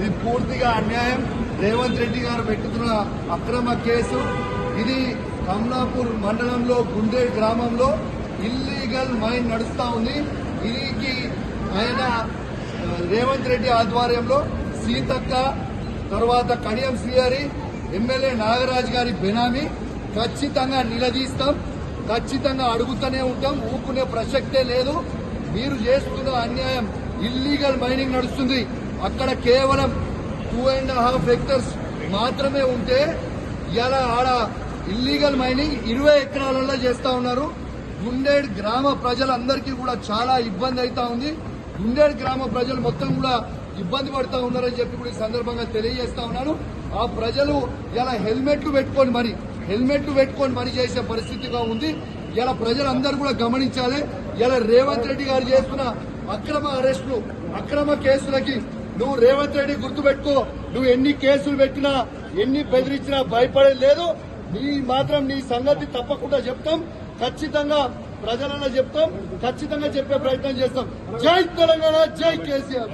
ఇది పూర్తిగా అన్యాయం. రేవంత్ రెడ్డి గారు పెట్టుతున్న అక్రమ కేసు ఇది. కమలాపూర్ మండలంలో గుండే గ్రామంలో ఇల్లీగల్ మైన్ నడుస్తా ఉంది. దీనికి ఆయన రేవంత్ రెడ్డి ఆధ్వర్యంలో సీతక్క, తర్వాత కడియం శ్రీహరి, ఎమ్మెల్యే నాగరాజ్ గారి బెనామీ ఖచ్చితంగా నిలదీస్తాం, ఖచ్చితంగా అడుగుతూనే ఉంటాం. ఊపుకునే ప్రసక్తే లేదు. మీరు చేస్తున్న అన్యాయం. ఇల్లీగల్ మైనింగ్ నడుస్తుంది. అక్కడ కేవలం 2.5 హెక్టర్స్ మాత్రమే ఉంటే ఇలా ఆడ ఇల్లీగల్ మైనింగ్ 20 ఎకరాలలో చేస్తా ఉన్నారు. గుండేడ్ గ్రామ ప్రజలందరికీ కూడా చాలా ఇబ్బంది అవుతా ఉంది. గుండేడ్ గ్రామ ప్రజలు మొత్తం కూడా ఇబ్బంది పడుతూ ఉన్నారని చెప్పి కూడా ఈ సందర్భంగా తెలియజేస్తా ఉన్నాను. ఆ ప్రజలు ఇలా హెల్మెట్లు పెట్టుకొని మరి చేసే పరిస్థితిగా ఉంది. ఇలా ప్రజలందరూ కూడా గమనించాలి. ఇలా రేవంత్ రెడ్డి గారు చేస్తున్న అక్రమ అరెస్టులు, అక్రమ కేసులకి నువ్వు రేవంత్ రెడ్డి గుర్తుపెట్టుకో. నువ్వు ఎన్ని కేసులు పెట్టినా, ఎన్ని బెదిరించినా భయపడేది లేదు. నీ సంగతి తప్పకుండా చెప్తాం. ఖచ్చితంగా ప్రజలలో చెప్తాం. ఖచ్చితంగా చెప్పే ప్రయత్నం చేస్తాం. జై తెలంగాణ, జై కేసీఆర్.